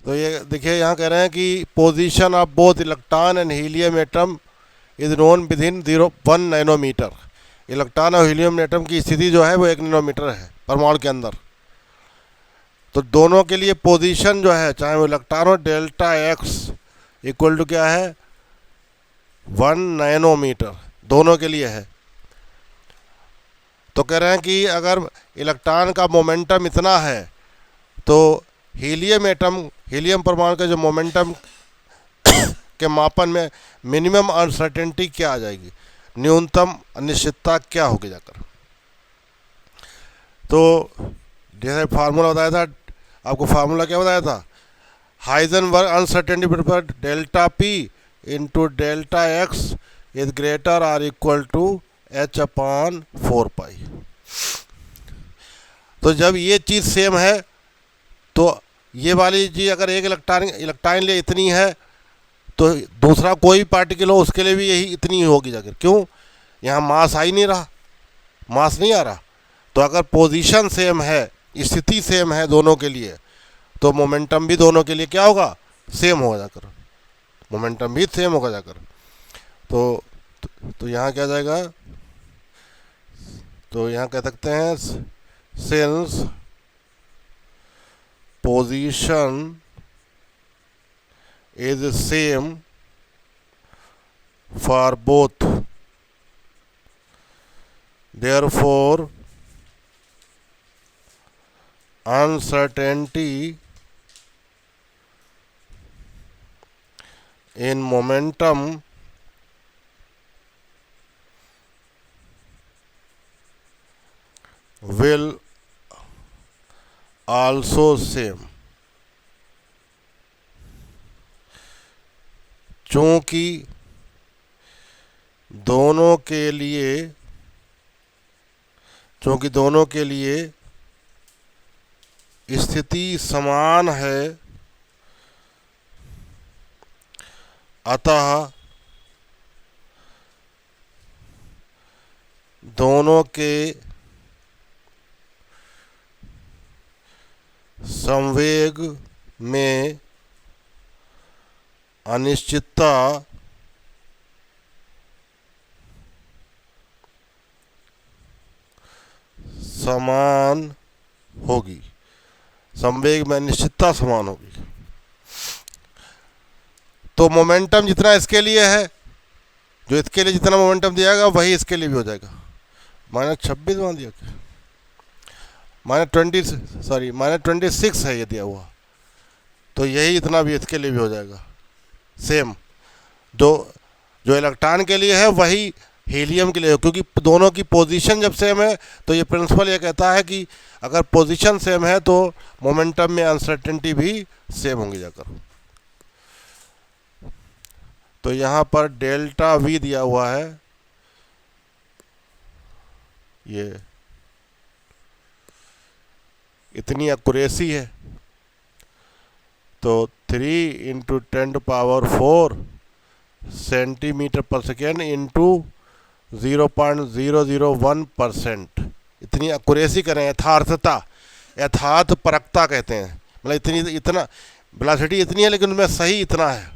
तो ये देखिए यहाँ कह रहे हैं कि position of both electron and helium atom is known within 1 nanometer. Electron और हीलियम एटम की स्थिति जो है वो 1 नैनोमीटर है परमाणु के अंदर। तो दोनों के लिए पोजीशन जो है, चाहे वो इलेक्ट्रॉन हो, डेल्टा एक्स इक्वल टू क्या है, 1 नैनोमीटर, दोनों के लिए है। तो कह रहे हैं कि अगर इलेक्ट्रॉन का मोमेंटम इतना है तो हीलियम परमाणु का जो मोमेंटम के मापन में मिनिमम अनसर्टेनिटी क्या आ जाएगी, न्यूनतम अनिश्चितता क्या होगी जाकर। तो जैसे फार्मूला बताया था आपको, फार्मूला क्या बताया था, हाइजेनबर्ग अनसर्टेनिटी पर delta P into delta X is greater or equal to h/4 pi. तो जब ये चीज़ सेम है तो ये वाली चीज़ अगर एक इलेक्ट्रॉन लिए इतनी है तो दूसरा कोई पार्टिकल हो उसके लिए भी यही इतनी होगी जाकर। क्यों, यहाँ मास आ ही नहीं रहा, मास नहीं आ रहा। तो अगर पोजीशन सेम है, स्थिति सेम है दोनों के लिए, तो मोमेंटम भी दोनों के लिए क्या होगा, सेम होगा जाकर, मोमेंटम भी सेम होगा जाकर। तो यहाँ क्या जाएगा, तो यहाँ कह सकते हैं since position is same for both, therefore uncertainty in momentum will also same। चूंकि दोनों के लिए स्थिति समान है, अतः दोनों के संवेग में अनिश्चितता समान होगी, संवेग में अनिश्चितता समान होगी। तो मोमेंटम जितना इसके लिए है, जो इसके लिए जितना मोमेंटम दिया वही इसके लिए भी हो जाएगा। -26 मान दिया, -26 है ये दिया हुआ, तो यही इतना भी इसके लिए भी हो जाएगा सेम। जो इलेक्ट्रॉन के लिए है वही हीलियम के लिए, क्योंकि दोनों की पोजीशन जब सेम है तो ये प्रिंसिपल ये कहता है कि अगर पोजीशन सेम है तो मोमेंटम में अनसर्टेनिटी भी सेम होंगी जाकर। तो यहाँ पर डेल्टा वी दिया हुआ है, ये इतनी एक्यूरेसी है, तो 3 × 10⁴ सेंटीमीटर पर सेकेंड इंटू 0.001%, इतनी एक्यूरेसी करें, यथार्थ परकता कहते हैं, मतलब इतना वेलोसिटी इतनी है लेकिन उनमें सही इतना है।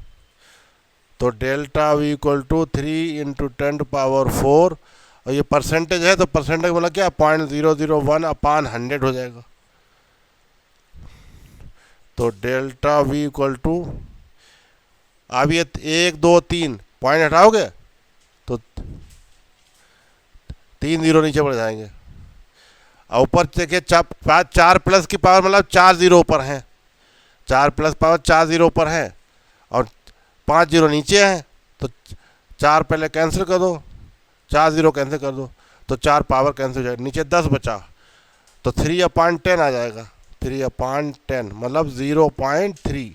तो डेल्टा वी इक्वल टू 3 × 10⁴, और ये परसेंटेज है तो परसेंटेज मतलब क्या, 0.001/100 हो जाएगा। तो डेल्टा वी इक्वल टू, अब ये 1 2 3 पॉइंट हटाओगे तो 3 0 नीचे बढ़ जाएंगे, और ऊपर देखिए 4 प्लस की पावर मतलब 4 0 ऊपर हैं, 4 प्लस पावर 4 0 ऊपर है, और 5 0 नीचे हैं, तो 4 पहले कैंसिल कर दो, 4 0 कैंसिल कर दो, तो 4 पावर कैंसिल हो जाएगा, नीचे 10 बचा, तो 3/10 आ जाएगा। 3/10 मतलब 0.3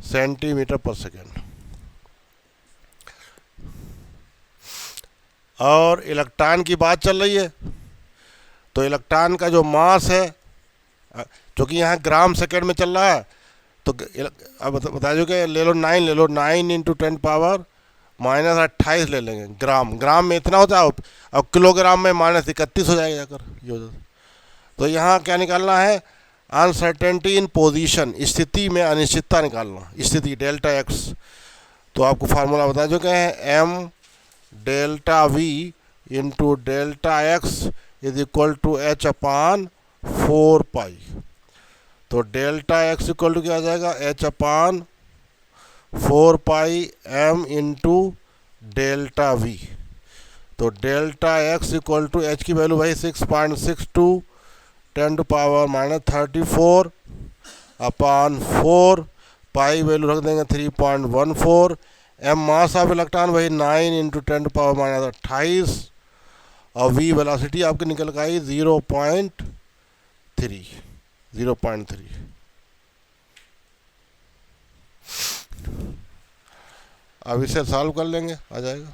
सेंटीमीटर पर सेकेंड। और इलेक्ट्रॉन की बात चल रही है, तो इलेक्ट्रॉन का जो मास है, जो कि यहाँ ग्राम सेकेंड में चल रहा है, तो अब बता दो कि ले लो 9 × 10⁻⁻28 ले लेंगे ग्राम में इतना होता है, अब किलोग्राम में -31 हो जाएगा जाकर ये। तो यहाँ क्या निकालना है, अनसर्टेनिटी इन पोजीशन, स्थिति में अनिश्चितता निकालना, स्थिति डेल्टा एक्स। तो आपको फार्मूला बता चुके हैं, M delta V into delta X is equal to H upon 4 pi. तो डेल्टा एक्स इक्वल टू क्या आ जाएगा, H upon 4 pi M into delta V. तो delta X equal to H की वैल्यू भाई 6.62 10⁻⁻34 अपान 4 पाई वैल्यू रख देंगे 3.14। M mass of electron वही 9 इंटू 10⁻28 और वी वेलोसिटी आपकी निकल के आई 0.3। अब इसे सॉल्व कर लेंगे, आ जाएगा।